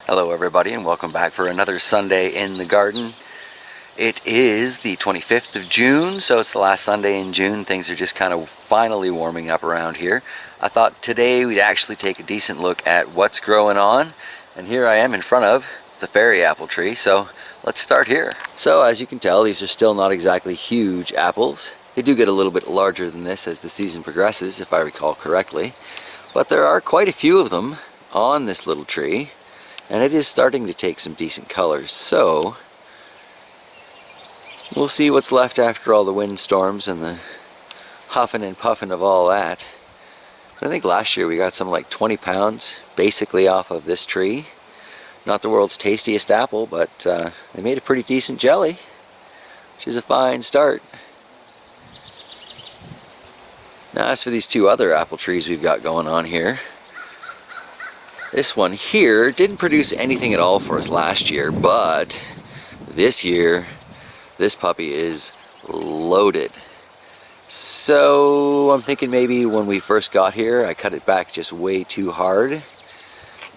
Hello everybody and welcome back for another Sunday in the garden. It is the 25th of June, so it's the last Sunday in June. Things are just kind of finally warming up around here. I thought today we'd actually take a decent look at what's growing on, and here I am in front of the fairy apple tree, so let's start here. So as you can tell, these are still not exactly huge apples. They do get a little bit larger than this as the season progresses, if I recall correctly, but there are quite a few of them on this little tree. And it is starting to take some decent colors, so we'll see what's left after all the windstorms and the huffing and puffing of all that. I think last year we got something like 20 pounds basically off of this tree. Not the world's tastiest apple, but they made a pretty decent jelly, which is a fine start. Now as for these two other apple trees we've got going on here, this one here didn't produce anything at all for us last year, but this year, this puppy is loaded. So I'm thinking maybe when we first got here, I cut it back just way too hard,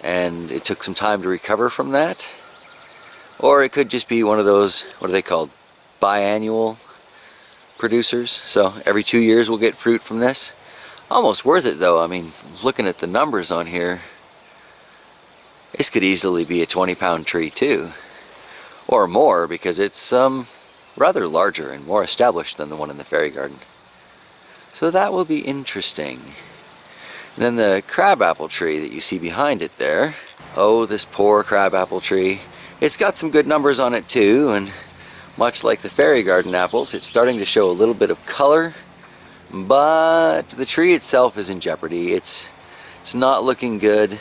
and it took some time to recover from that. Or it could just be one of those, what are they called, biannual producers. So every 2 years we'll get fruit from this. Almost worth it though. I mean, looking at the numbers on here, this could easily be a 20-pound tree too, or more, because it's rather larger and more established than the one in the fairy garden. So that will be interesting. And then the crabapple tree that you see behind it there, oh, this poor crabapple tree. It's got some good numbers on it too, and much like the fairy garden apples, it's starting to show a little bit of color, but the tree itself is in jeopardy. It's not looking good,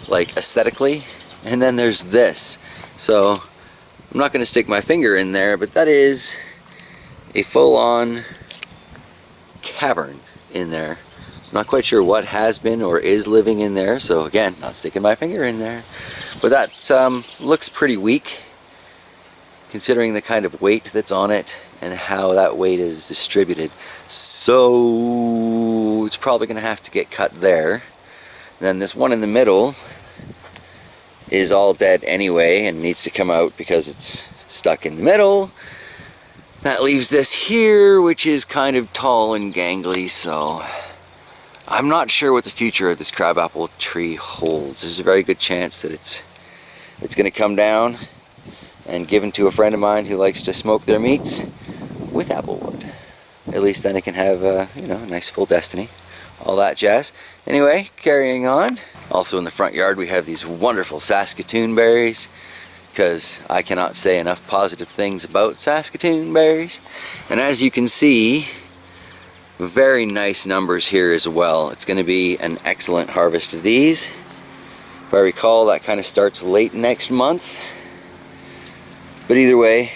like aesthetically. And then there's this, so I'm not going to stick my finger in there, but that is a full-on cavern in there. I'm not quite sure what has been or is living in there, so again, not sticking my finger in there. But that looks pretty weak considering the kind of weight that's on it and how that weight is distributed, so it's probably going to have to get cut there. And then this one in the middle is all dead anyway and needs to come out because it's stuck in the middle. That leaves this here, which is kind of tall and gangly, so I'm not sure what the future of this crabapple tree holds. There's a very good chance that it's going to come down and given to a friend of mine who likes to smoke their meats with applewood. At least then it can have a nice full destiny. All that jazz. Anyway, carrying on. Also in the front yard we have these wonderful Saskatoon berries, because I cannot say enough positive things about Saskatoon berries. And as you can see, very nice numbers here as well. It's going to be an excellent harvest of these. If I recall, that kind of starts late next month. But either way,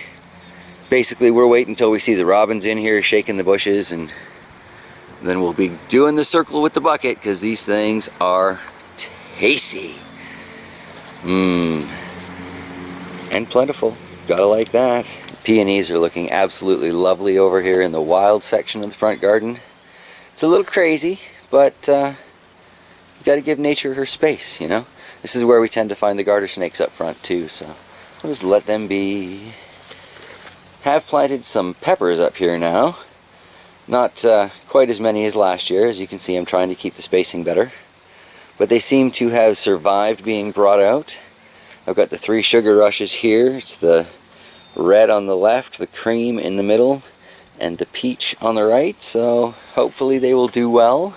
basically we're waiting until we see the robins in here shaking the bushes, and then we'll be doing the circle with the bucket, because these things are tasty. And plentiful. Gotta like that. Peonies are looking absolutely lovely over here in the wild section of the front garden. It's a little crazy, but you gotta give nature her space, you know? This is where we tend to find the garter snakes up front too, so we'll just let them be. Have planted some peppers up here now. Not quite as many as last year. As you can see, I'm trying to keep the spacing better. But they seem to have survived being brought out. I've got the 3 sugar rushes here. It's the red on the left, the cream in the middle, and the peach on the right. So hopefully they will do well.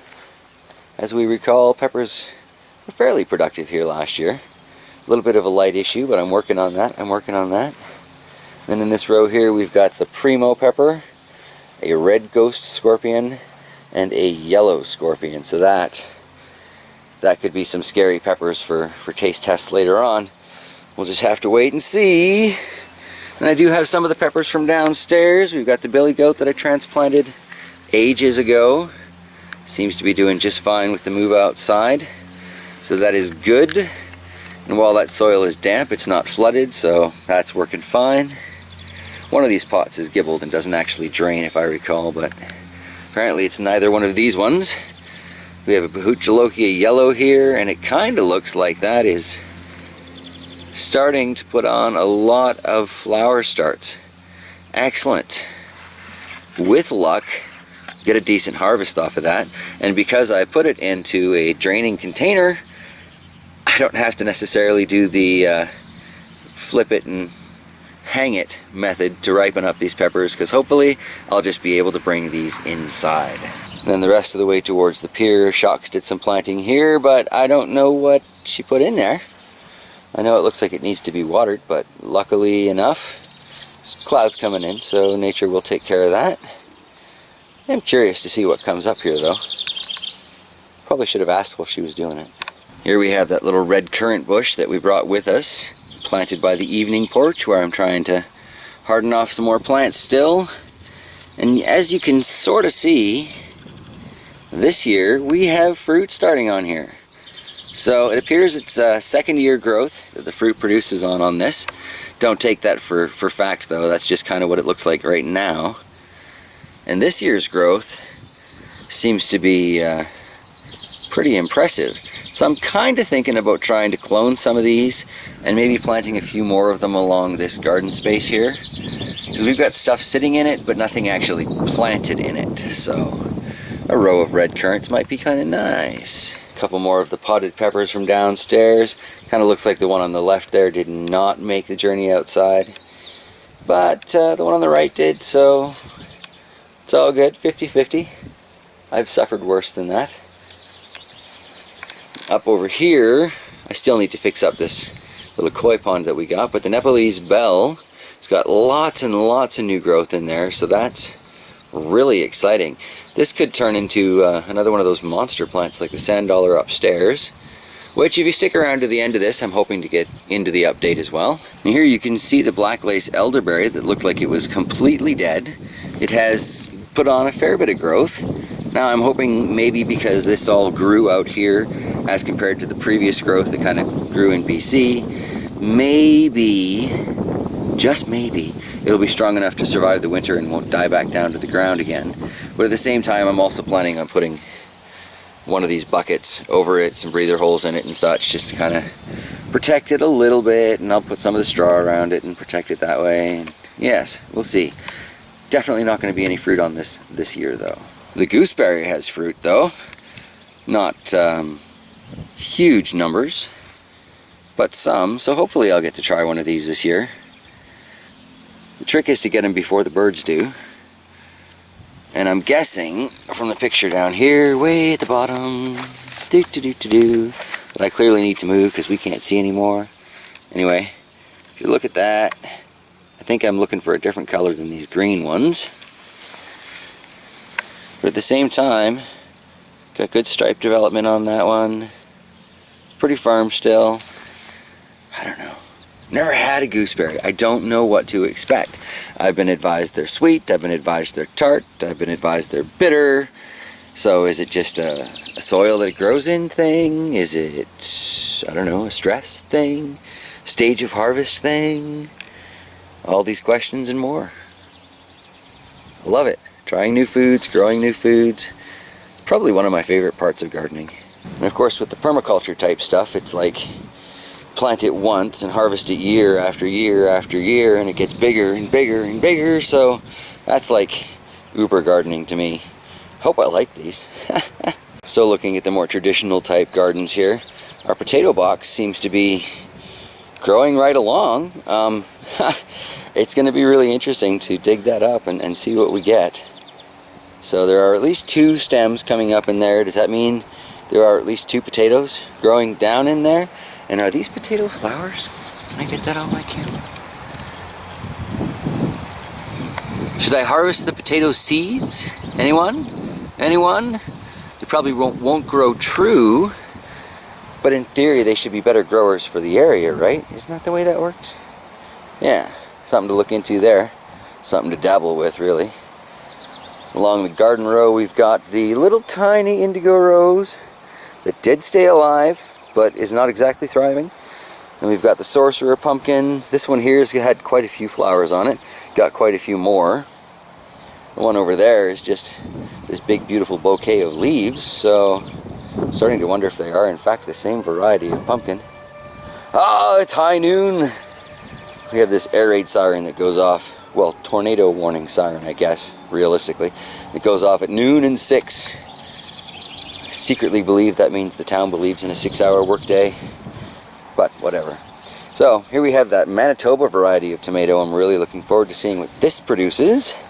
As we recall, peppers were fairly productive here last year. A little bit of a light issue, but I'm working on that. Then in this row here, we've got the primo pepper, a red ghost scorpion, and a yellow scorpion. So that could be some scary peppers for taste tests later on. We'll just have to wait and see. And I do have some of the peppers from downstairs. We've got the billy goat that I transplanted ages ago. Seems to be doing just fine with the move outside. So that is good. And while that soil is damp, it's not flooded, so that's working fine. One of these pots is gibbled and doesn't actually drain, if I recall, but apparently it's neither one of these ones. We have a Bahut Jalokia yellow here, and it kind of looks like that is starting to put on a lot of flower starts. Excellent. With luck, get a decent harvest off of that. And because I put it into a draining container, I don't have to necessarily do the flip it and hang it method to ripen up these peppers, because hopefully I'll just be able to bring these inside. And then the rest of the way towards the pier, Shocks did some planting here, but I don't know what she put in there. I know it looks like it needs to be watered, but luckily enough, clouds coming in, so nature will take care of that. I'm curious to see what comes up here though. Probably should have asked while she was doing it. Here we have that little red currant bush that we brought with us, planted by the evening porch, where I'm trying to harden off some more plants still. And as you can sort of see, this year we have fruit starting on here. So it appears it's a second year growth that the fruit produces on this. Don't take that for fact though, that's just kind of what it looks like right now. And this year's growth seems to be pretty impressive. So I'm kind of thinking about trying to clone some of these and maybe planting a few more of them along this garden space here. Because we've got stuff sitting in it, but nothing actually planted in it. So a row of red currants might be kind of nice. A couple more of the potted peppers from downstairs. Kind of looks like the one on the left there did not make the journey outside. But the one on the right did, so it's all good, 50-50. I've suffered worse than that. Up over here, I still need to fix up this little koi pond that we got, but the Nepalese bell, it's got lots and lots of new growth in there, so that's really exciting. This could turn into another one of those monster plants like the sand dollar upstairs, which if you stick around to the end of this, I'm hoping to get into the update as well. And here you can see the black lace elderberry that looked like it was completely dead. It has put on a fair bit of growth. Now I'm hoping maybe because this all grew out here as compared to the previous growth that kind of grew in BC, maybe, just maybe, it'll be strong enough to survive the winter and won't die back down to the ground again. But at the same time, I'm also planning on putting one of these buckets over it, some breather holes in it and such, just to kind of protect it a little bit, and I'll put some of the straw around it and protect it that way. And yes, we'll see. Definitely not going to be any fruit on this year though. The gooseberry has fruit though, not huge numbers, but some, so hopefully I'll get to try one of these this year. The trick is to get them before the birds do. And I'm guessing from the picture down here, way at the bottom, that I clearly need to move because we can't see anymore. Anyway, if you look at that, I think I'm looking for a different color than these green ones. But at the same time, got good stripe development on that one. Pretty firm still. I don't know. Never had a gooseberry. I don't know what to expect. I've been advised they're sweet, I've been advised they're tart, I've been advised they're bitter. So is it just a soil that it grows in thing? Is it, I don't know, a stress thing? Stage of harvest thing? All these questions and more. I love it. Trying new foods, growing new foods. Probably one of my favorite parts of gardening. And of course with the permaculture type stuff, it's like plant it once and harvest it year after year after year, and it gets bigger and bigger and bigger. So that's like uber gardening to me. Hope I like these. So looking at the more traditional type gardens here, our potato box seems to be growing right along. It's going to be really interesting to dig that up and see what we get. So there are at least 2 stems coming up in there. Does that mean there are at least 2 potatoes growing down in there? And are these potato flowers? Can I get that on my camera? Should I harvest the potato seeds? Anyone? Anyone? They probably won't grow true, but in theory they should be better growers for the area, right? Isn't that the way that works? Yeah, something to look into there. Something to dabble with, really. Along the garden row we've got the little tiny indigo rose that did stay alive, but is not exactly thriving. And we've got the sorcerer pumpkin. This one here has had quite a few flowers on it. Got quite a few more. The one over there is just this big beautiful bouquet of leaves, so I'm starting to wonder if they are in fact the same variety of pumpkin. Oh, it's high noon. We have this air raid siren that goes off. Well, tornado warning siren, I guess, realistically. It goes off at noon and 6. I secretly believe that means the town believes in a 6-hour workday. But whatever. So, here we have that Manitoba variety of tomato. I'm really looking forward to seeing what this produces.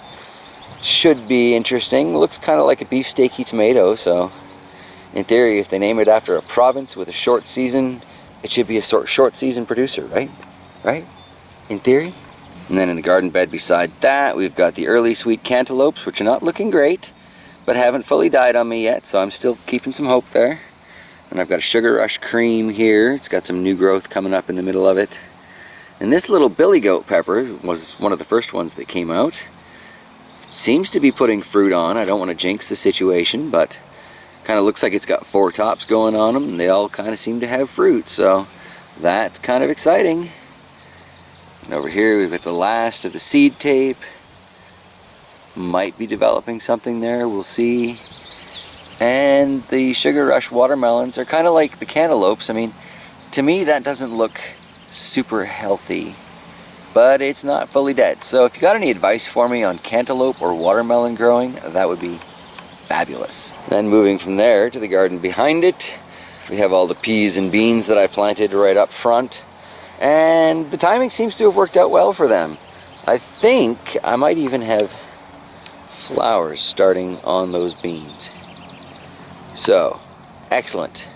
Should be interesting. Looks kind of like a beefsteaky tomato, so in theory, if they name it after a province with a short season, it should be a short season producer, right? Right? In theory? And then in the garden bed beside that, we've got the early sweet cantaloupes, which are not looking great, but haven't fully died on me yet, so I'm still keeping some hope there. And I've got a Sugar Rush cream here. It's got some new growth coming up in the middle of it. And this little billy goat pepper was one of the first ones that came out. Seems to be putting fruit on. I don't want to jinx the situation, but kind of looks like it's got 4 tops going on them, and they all kind of seem to have fruit, so that's kind of exciting. And over here we've got the last of the seed tape. Might be developing something there, we'll see. And the Sugar Rush watermelons are kind of like the cantaloupes. I mean, to me that doesn't look super healthy, but it's not fully dead. So if you got any advice for me on cantaloupe or watermelon growing, that would be fabulous. Then moving from there to the garden behind it, we have all the peas and beans that I planted right up front. And the timing seems to have worked out well for them. I think I might even have flowers starting on those beans. So, excellent.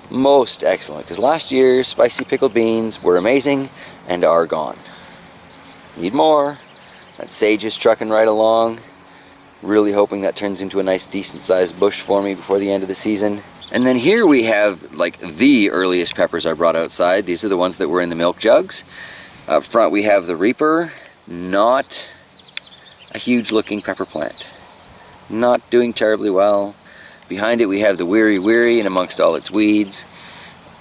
Most excellent, because last year's spicy pickled beans were amazing and are gone. Need more. That sage is trucking right along. Really hoping that turns into a nice decent sized bush for me before the end of the season. And then here we have like the earliest peppers I brought outside. These are the ones that were in the milk jugs. Up front we have the Reaper. Not a huge looking pepper plant. Not doing terribly well. Behind it we have the Weary Weary, and amongst all its weeds,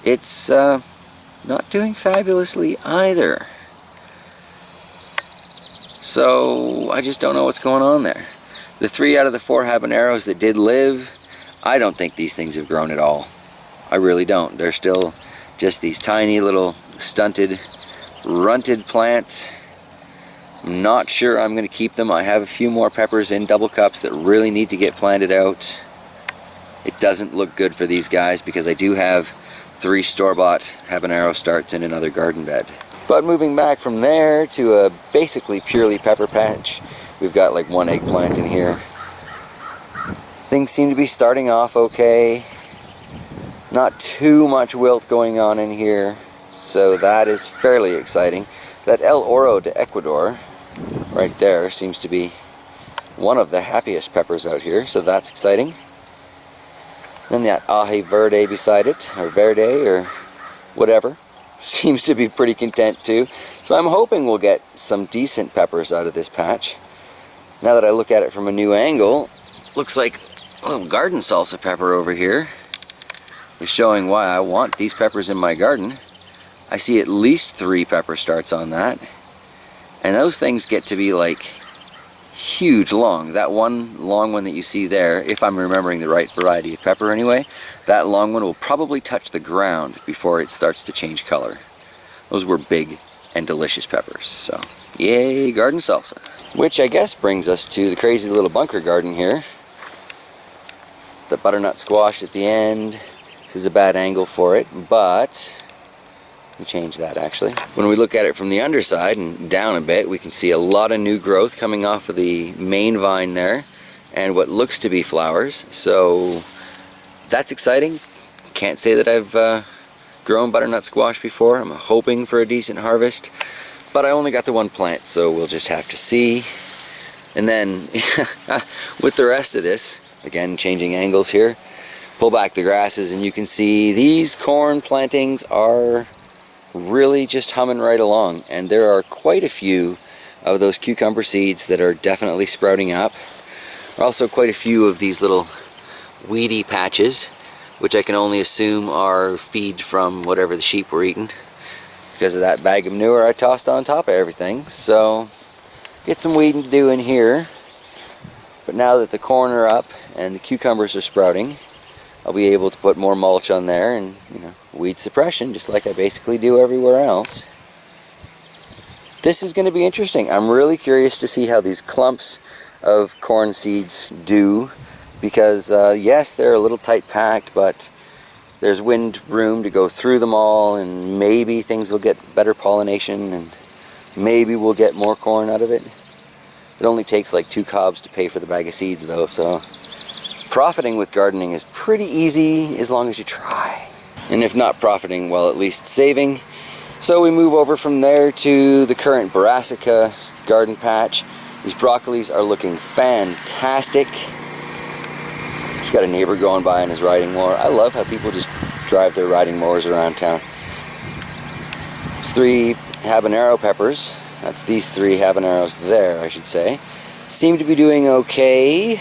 it's not doing fabulously either. So I just don't know what's going on there. The 3 out of the 4 habaneros that did live, I don't think these things have grown at all. I really don't. They're still just these tiny little stunted, runted plants. I'm not sure I'm going to keep them. I have a few more peppers in double cups that really need to get planted out. It doesn't look good for these guys because I do have 3 store-bought habanero starts in another garden bed. But moving back from there to a basically purely pepper patch, we've got like 1 eggplant in here. Things seem to be starting off okay. Not too much wilt going on in here, so that is fairly exciting. That El Oro de Ecuador right there seems to be one of the happiest peppers out here, so that's exciting. Then that Aje Verde beside it, or Verde, or whatever, seems to be pretty content too. So I'm hoping we'll get some decent peppers out of this patch. Now that I look at it from a new angle, looks like a little garden salsa pepper over here is showing why I want these peppers in my garden. I see at least 3 pepper starts on that, and those things get to be like huge long. That one long one that you see there, if I'm remembering the right variety of pepper anyway, that long one will probably touch the ground before it starts to change color. Those were big and delicious peppers, so yay, garden salsa. Which I guess brings us to the crazy little bunker garden here. It's the butternut squash at the end. This is a bad angle for it, but we change that actually. When we look at it from the underside and down a bit, we can see a lot of new growth coming off of the main vine there and what looks to be flowers. So that's exciting. Can't say that I've grown butternut squash before. I'm hoping for a decent harvest, but I only got the 1 plant, so we'll just have to see. And then with the rest of this, again changing angles here, pull back the grasses and you can see these corn plantings are really just humming right along, and there are quite a few of those cucumber seeds that are definitely sprouting up. There are also quite a few of these little weedy patches, which I can only assume are feed from whatever the sheep were eating because of that bag of manure I tossed on top of everything. So get some weeding to do in here. But now that the corn are up and the cucumbers are sprouting, I'll be able to put more mulch on there and, you know, weed suppression, just like I basically do everywhere else. This is going to be interesting. I'm really curious to see how these clumps of corn seeds do, because yes, they're a little tight packed, but there's wind room to go through them all, and maybe things will get better pollination, and maybe we'll get more corn out of it. It only takes like 2 cobs to pay for the bag of seeds though, so profiting with gardening is pretty easy as long as you try. And if not profiting, well, at least saving. So we move over from there to the current brassica garden patch. These broccolis are looking fantastic. He's got a neighbor going by on his riding mower. I love how people just drive their riding mowers around town. There's 3 habanero peppers. That's these 3 habaneros there, I should say. Seem to be doing okay.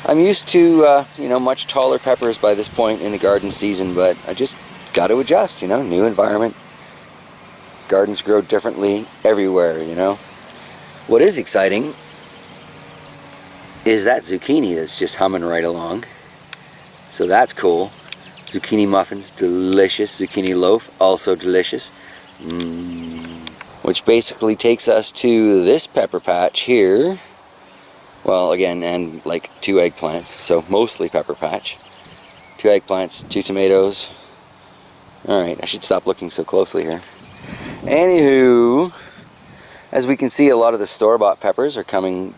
I'm used to, you know, much taller peppers by this point in the garden season, but I just got to adjust, you know, new environment. Gardens grow differently everywhere, you know. What is exciting is that zucchini that's just humming right along. So that's cool. Zucchini muffins, delicious. Zucchini loaf, also delicious. Which basically takes us to this pepper patch here. Well, again, and like 2 eggplants, so mostly pepper patch. 2 eggplants, 2 tomatoes. Alright, I should stop looking so closely here. Anywho, as we can see, a lot of the store-bought peppers are coming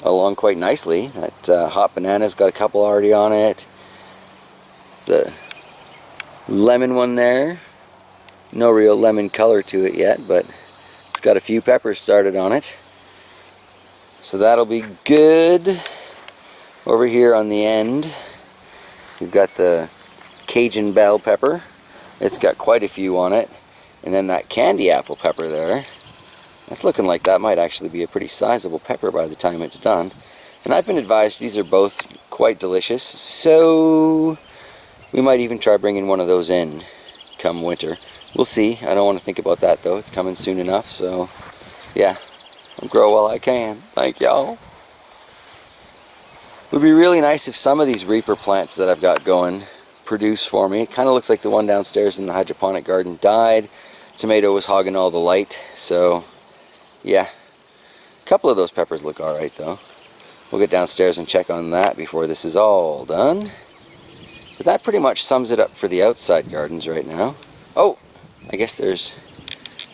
along quite nicely. That hot banana's got a couple already on it. The lemon one there, no real lemon color to it yet, but it's got a few peppers started on it. So that'll be good. Over here on the end, we've got the Cajun bell pepper. It's got quite a few on it. And then that candy apple pepper there. That's looking like that might actually be a pretty sizable pepper by the time it's done. And I've been advised these are both quite delicious, so we might even try bringing one of those in come winter. We'll see. I don't want to think about that though. It's coming soon enough, so yeah. I'll grow while I can. Thank y'all. It would be really nice if some of these Reaper plants that I've got going produce for me. It kind of looks like the one downstairs in the hydroponic garden died. Tomato was hogging all the light, so yeah. A couple of those peppers look alright though. We'll get downstairs and check on that before this is all done. But that pretty much sums it up for the outside gardens right now. Oh, I guess there's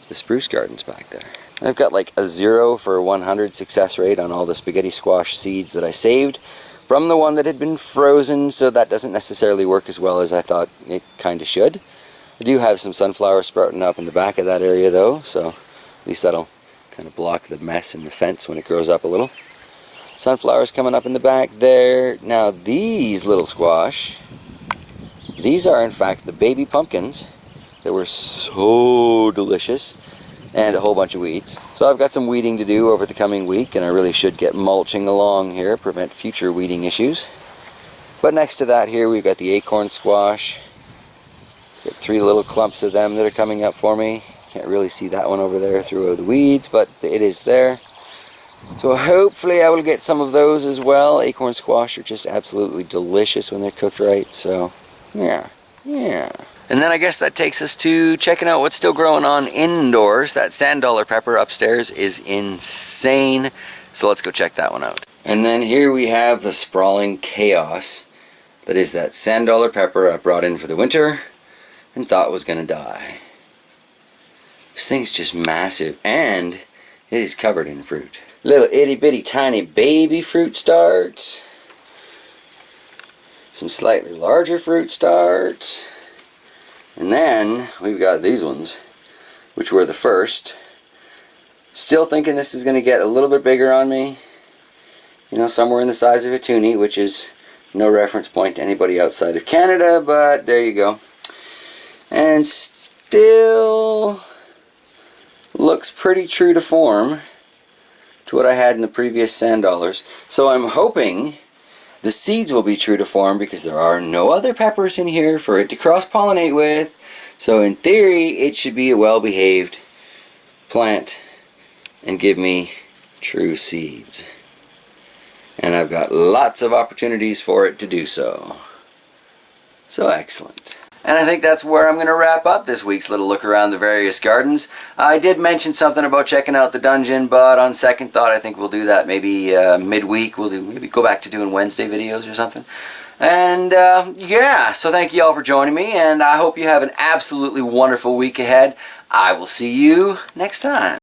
the spruce gardens back there. I've got like a 0 for 100 success rate on all the spaghetti squash seeds that I saved from the one that had been frozen, so that doesn't necessarily work as well as I thought it kind of should. I do have some sunflowers sprouting up in the back of that area though, so at least that'll kind of block the mess in the fence when it grows up a little. Sunflowers coming up in the back there. Now these little squash, these are in fact the baby pumpkins that were so delicious. And a whole bunch of weeds. So I've got some weeding to do over the coming week, and I really should get mulching along here, prevent future weeding issues. But next to that here we've got the acorn squash. Got 3 little clumps of them that are coming up for me. Can't really see that one over there through the weeds, but it is there. So hopefully I will get some of those as well. Acorn squash are just absolutely delicious when they're cooked right, so yeah. And then I guess that takes us to checking out what's still growing on indoors. That sand dollar pepper upstairs is insane. So let's go check that one out. And then here we have the sprawling chaos that is that sand dollar pepper I brought in for the winter and thought was going to die. This thing's just massive, and it is covered in fruit. Little itty bitty tiny baby fruit starts. Some slightly larger fruit starts. And then we've got these ones, which were the first. Still thinking this is going to get a little bit bigger on me. You know, somewhere in the size of a toonie, which is no reference point to anybody outside of Canada, but there you go. And still looks pretty true to form to what I had in the previous sand dollars. So I'm hoping the seeds will be true to form because there are no other peppers in here for it to cross-pollinate with. So in theory, it should be a well-behaved plant and give me true seeds. And I've got lots of opportunities for it to do so. So excellent. And I think that's where I'm going to wrap up this week's little look around the various gardens. I did mention something about checking out the dungeon, but on second thought I think we'll do that maybe midweek. Maybe go back to doing Wednesday videos or something. And yeah, so thank you all for joining me, and I hope you have an absolutely wonderful week ahead. I will see you next time.